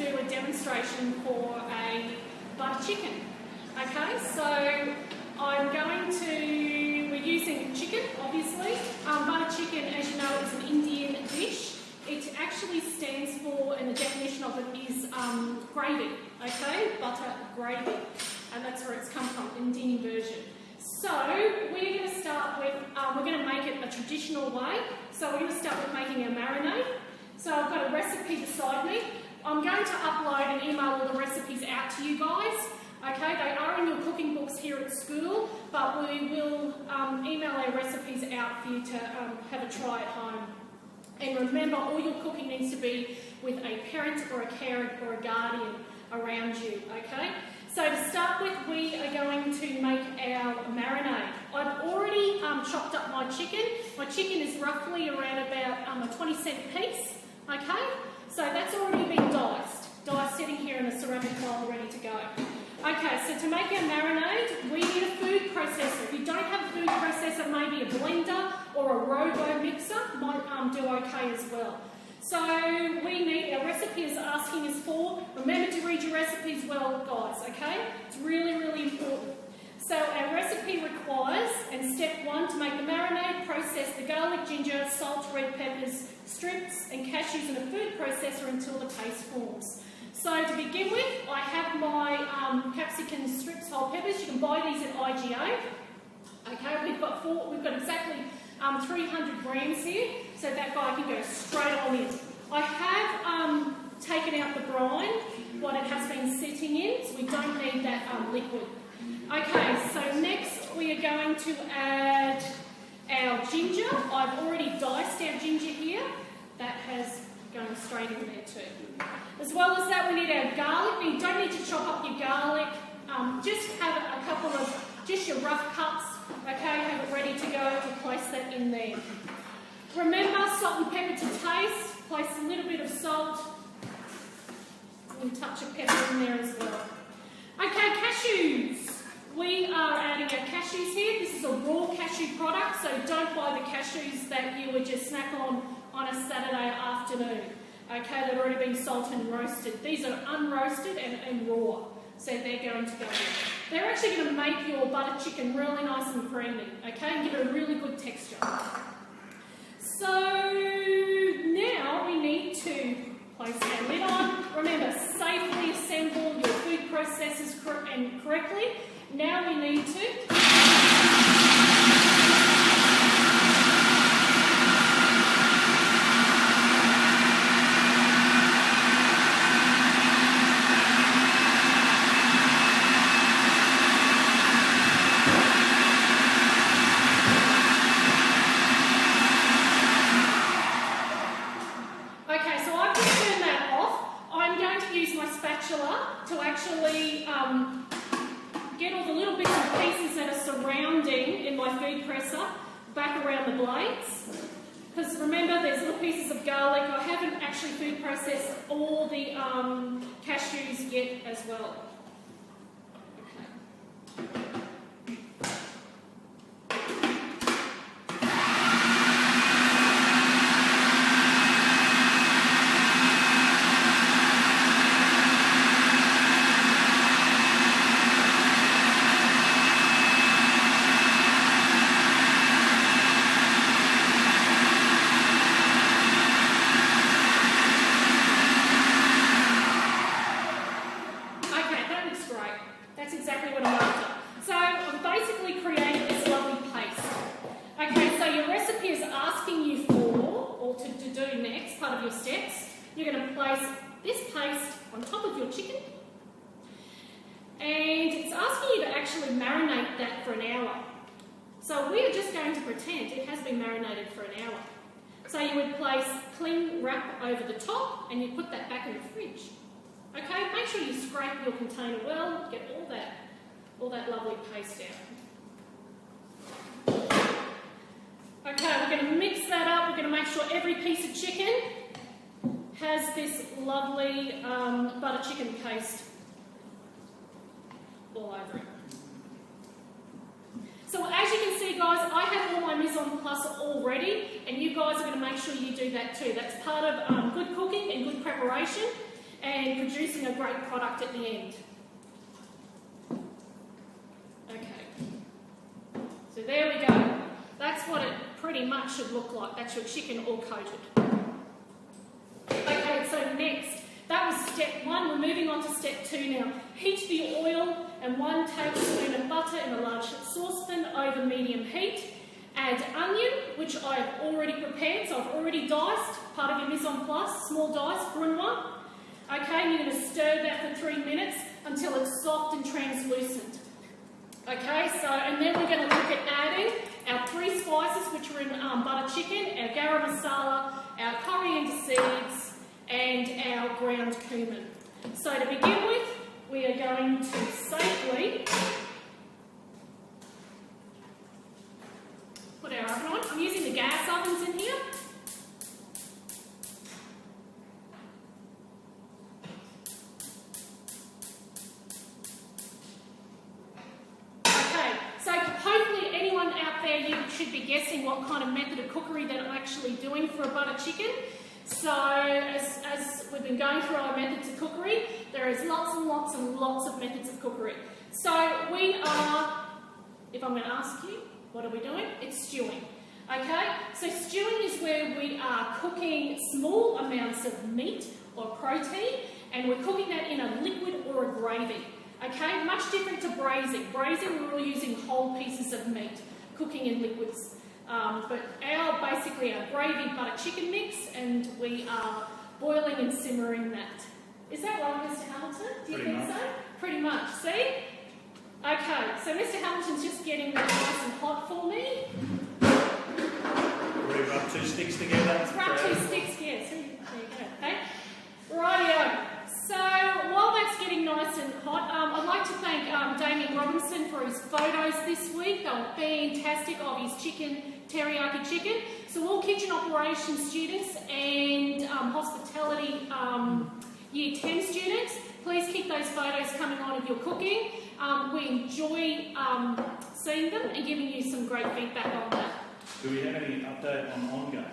do a demonstration for a butter chicken. Okay, so we're using chicken, obviously. Butter chicken, as you know, is an Indian dish. It actually stands for, and the definition of it is gravy, okay? Butter gravy, and that's where it's come from, Indian version. So we're going to start with, we're going to make it a traditional way. So we're going to start with making our marinade. So I've got a recipe beside me. I'm going to upload and email all the recipes out to you guys. Okay, they are in your cooking books here at school, but we will email our recipes out for you to have a try at home. And remember, all your cooking needs to be with a parent or a carer or a guardian around you, okay? So to start with, we are going to make our marinade. I've already chopped up my chicken. My chicken is roughly around about a 20-cent piece, okay? So that's already been diced sitting here in a ceramic bowl ready to go. Okay, so to make our marinade, we need a food processor. If you don't have a food processor, maybe a blender or a robo mixer might do okay as well. So our recipe is asking us for, remember to read your recipes well, guys, okay? It's really, really important. So our recipe requires, and step 1, to make the marinade, process the garlic, ginger, salt, red peppers, strips and cashews in a food processor until the paste forms. So to begin with, I have my capsicum strips, whole peppers. You can buy these at IGA. Okay, we've got exactly 300 grams here, so that guy can go straight on in. I have taken out the brine, what it has been sitting in, so we don't need that liquid. Okay, so next we are going to add our ginger. I've already diced our ginger here. That has going straight in there too. As well as that, we need our garlic. Now, you don't need to chop up your garlic. Just have a couple of, just your rough cuts, okay? Have it ready to go to place that in there. Remember, salt and pepper to taste. Place a little bit of salt and a touch of pepper in there as well. Okay, cashews. We are adding our cashews here. This is a raw cashew product, so don't buy the cashews that you would just snack on a Saturday afternoon. Okay, they've already been salted and roasted. These are unroasted and raw, so they're going to go in. They're actually going to make your butter chicken really nice and creamy, okay, and give it a really good texture. So now we need to place our lid on. Remember, safely assemble your food processors correctly. Now we need to get all the little bits and pieces that are surrounding in my food presser back around the blades. Because remember, there's little pieces of garlic. I haven't actually food processed all the cashews yet as well. Okay. You're going to place this paste on top of your chicken, and it's asking you to actually marinate that for an hour. So we are just going to pretend it has been marinated for an hour. So you would place cling wrap over the top and you put that back in the fridge. Okay, make sure you scrape your container well, get all that lovely paste out. Okay, we're going to mix that up. We're going to make sure every piece of chicken has this lovely butter chicken paste all over it. So as you can see, guys, I have all my mise en place already, and you guys are going to make sure you do that too. That's part of good cooking and good preparation. and producing a great product at the end. Okay, so there we go. That's what it pretty much should look like. That's your chicken all coated. Okay, so next, that was step 1. We're moving on to step 2 now. Heat the oil and 1 tablespoon of butter in a large saucepan over medium heat. Add onion, which I've already prepared, so I've already diced, part of your mise en place, small dice, brunoise. Okay, and you're going to stir that for 3 minutes until it's soft and translucent. Okay, so, and then we're going to look at adding our 3 spices, which are in butter chicken, our garam masala, our coriander seeds, and our ground cumin. So to begin with, we are going to safely put our oven on. I'm using the gas ovens in here. Should be guessing what kind of method of cookery that I'm actually doing for a butter chicken. So as we've been going through our methods of cookery, there is lots and lots and lots of methods of cookery. So we are, if I'm going to ask you, what are we doing? It's stewing. Okay, so stewing is where we are cooking small amounts of meat or protein, and we're cooking that in a liquid or a gravy. Okay, much different to braising. Braising, we're all using whole pieces of meat, cooking in liquids. But basically our gravy butter chicken mix, and we are boiling and simmering that. Is that right, Mr. Hamilton? Do you think so? Pretty much. See? Okay, so Mr. Hamilton's just getting that nice and hot for me. Already rub 2 sticks together. Let's rub 2 sticks, yes. There you go. Okay. Rightio. So while that's getting nice and hot, I'd like to thank Damien Robinson for his photos this week. They were fantastic of his chicken, teriyaki chicken. So all kitchen operations students and hospitality year 10 students, please keep those photos coming on of your cooking. We enjoy seeing them and giving you some great feedback on that. Do we have any update on OnGuard?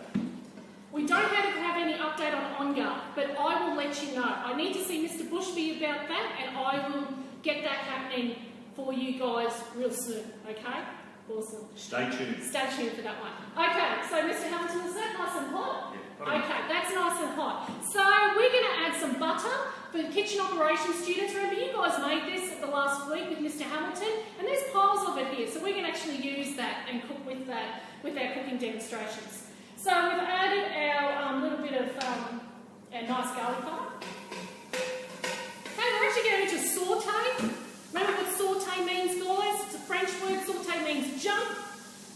We don't have any update on OnGuard, but I will let you know. I need to see Mr. Bushby about that, and I will get that happening for you guys real soon, okay? Awesome. Stay tuned. Stay tuned for that one. Okay, so Mr. Hamilton, is that nice and hot? Yeah, okay, that's nice and hot. So we're going to add some butter for kitchen operations students. Remember, you guys made this the last week with Mr. Hamilton, and there's piles of it here, so we can actually use that and cook with that with our cooking demonstrations. So we've added our little bit of our nice garlic butter. Okay, we're actually going to saute. Remember what saute means, guys? It's a French word. Saute means jump.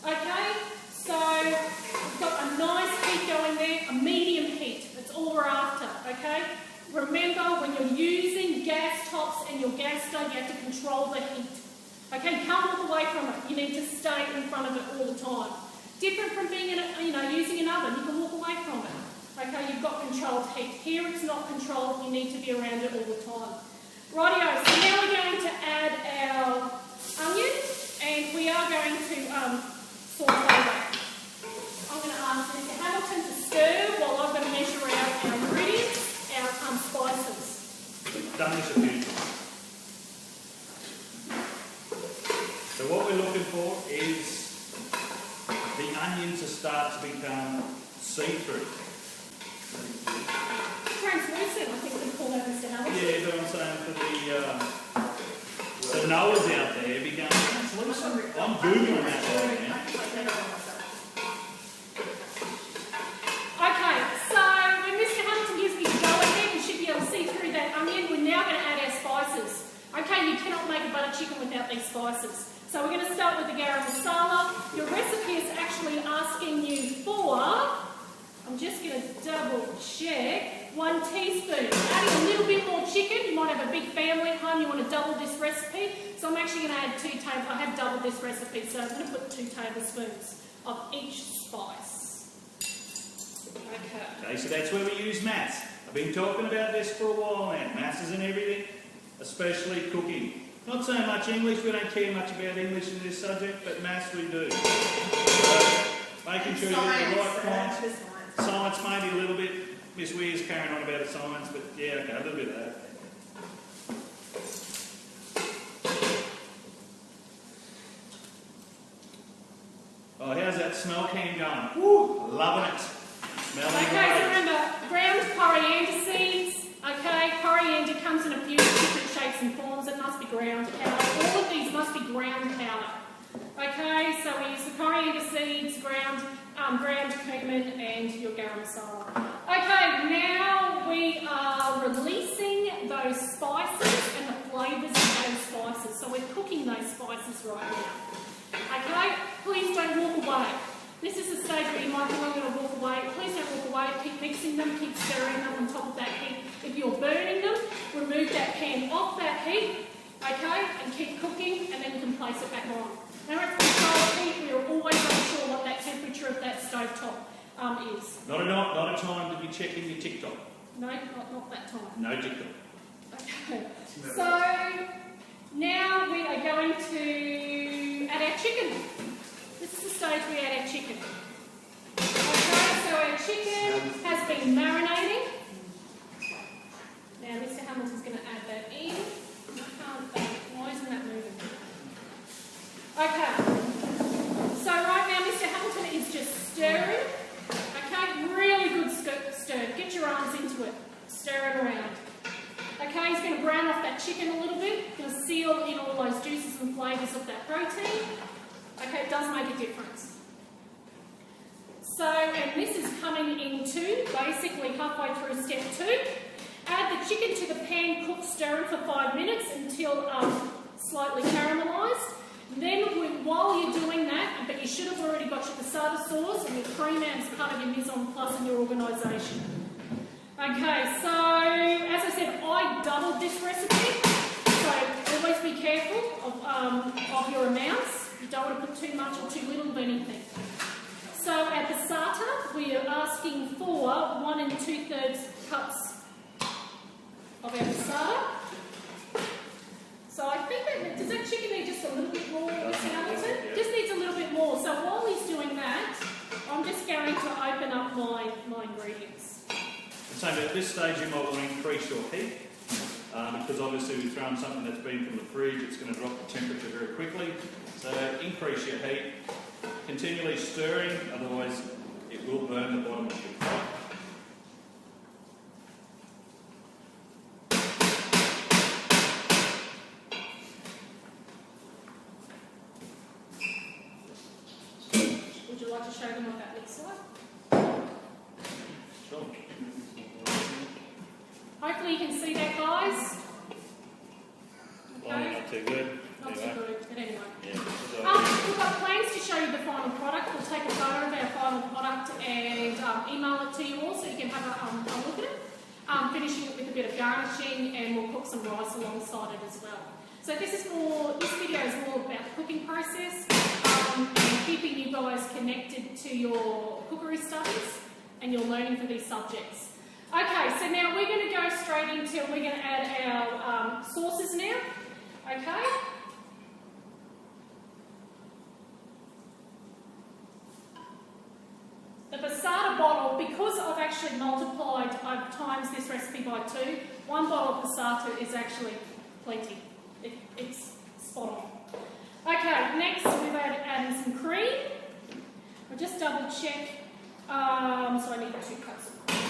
Okay, so we've got a nice heat going there, a medium heat. That's all we're after. Okay. Remember, when you're using gas tops and your gas stove, you have to control the heat. Okay, you can't walk away from it. You need to stay in front of it all the time. Different from being in using an oven, you can walk away from it. Okay, you've got controlled heat. Here it's not controlled, you need to be around it all the time. Rightio, so now we're going to add our onion, and we are going to saute that. I'm going to ask Mr. Hamilton to stir while I'm going to measure out our ingredients, our spices. We've done this a few times. So what we're looking for is the onion to start to become see-through. Translucent, I think we call that, Mr. Hamilton. Yeah, but I'm saying for the knowers out there, become translucent. I'm Googling that right now. Okay, so when Mr. Hamilton gives me the go ahead, you should be able to see through that onion. We're now going to add our spices. Okay, you cannot make a butter chicken without these spices. So we're going to start with the garam masala. Your recipe is actually asking you for, I'm just going to double check, 1 teaspoon. Adding a little bit more chicken. You might have a big family at home, you want to double this recipe. So I'm actually going to add 2 tablespoons. I have doubled this recipe, so I'm going to put 2 tablespoons of each spice. Okay, so that's where we use mass. I've been talking about this for a while now. Mass is in everything, especially cooking. Not so much English, we don't care much about English in this subject, but maths we do. So, making sure you get the right points. Science maybe a little bit, Miss Weir's carrying on about the science, but yeah, okay, a little bit of that. Oh, how's that smell can going? Woo, loving it. Smelling Okay, so great. remember, ground coriander seeds. Okay, coriander comes in a few different shapes and forms. It must be ground powder. All of these must be ground powder. Okay, so we use the coriander seeds, ground cumin, and your garam masala. Okay, now we are releasing those spices and the flavours of those spices. So we're cooking those spices right now. Okay, please don't walk away. This is the stage where you might think, I'm going to walk away. Please don't walk away. Keep mixing them, keep stirring them on top of that heat. If you're burning them, remove that pan off that heat, okay, and keep cooking, and then you can place it back on. Now it's controlled heat. We are always unsure what that temperature of that stovetop is. Not a time to be checking your TikTok. No, not that time. No TikTok. Okay, so now we are going to add our chicken. This is the stage we add our chicken. Okay, so our chicken has been marinating. Now Mr. Hamilton's going to add that in. Why isn't that moving? Okay, so right now Mr. Hamilton is just stirring. Okay, really good stir. Get your arms into it. Stir it around. Okay, he's going to brown off that chicken a little bit. Going to seal in all those juices and flavours of that protein. Okay, it does make a difference. So, and this is coming into basically halfway through step 2. Add the chicken to the pan, cook, stir it for 5 minutes until slightly caramelised. Then, while you're doing that, but you should have already got your passata sauce and your cream as part of your mise en place in your organisation. Okay, so as I said, I doubled this recipe, so always be careful of your amounts. You don't want to put too much or too little of anything. So our passata, we are asking for 1 2/3 cups of our passata. So I think that, does that chicken need just a little bit more, Mr. Hamilton? Yeah. Just needs a little bit more. So while he's doing that, I'm just going to open up my ingredients. So at this stage you might want to increase your heat because obviously we're throwing something that's been from the fridge, it's going to drop the temperature very quickly. So increase your heat, continually stirring, otherwise it will burn the bottom of your pot. Would you like to show them what that looks like? Sure. Hopefully you can see that, guys. Well, not too good. Not too Anyway. good, but anyway. Yeah. We've got plans to show you the final product. We'll take a photo of our final product and email it to you all so you can have a look at it. Finishing it with a bit of garnishing, and we'll cook some rice alongside it as well. So this video is more about the cooking process and keeping you guys connected to your cookery studies and your learning for these subjects. Okay, so now we're going to go straight into, we're going to add our sauces now. Okay. The passata bottle, because I've actually multiplied, I've times this recipe by 2, 1 bottle of passata is actually plenty. It's spot on. Okay, next we've added some cream. I'll just double check. So I need 2 cups of cream.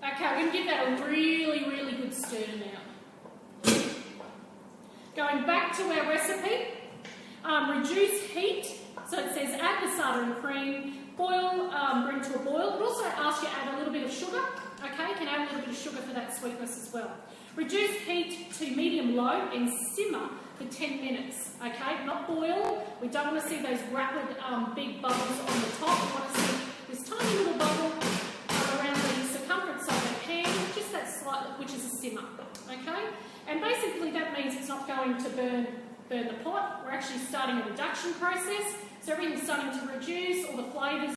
Okay, we're going to give that a really, really good stir now. Going back to our recipe, reduce heat. So it says add passata and cream, boil, bring to a boil. It also asks you to add a little bit of sugar. Okay, you can add a little bit of sugar for that sweetness as well. Reduce heat to medium-low and simmer for 10 minutes. Okay, not boil. We don't want to see those rapid big bubbles on the top. We want to see this tiny little bubble around the circumference of the pan, just that slight, which is a simmer. Okay, and basically that means it's not going to burn the pot. We're actually starting a reduction process, so everything's starting to reduce, all the flavours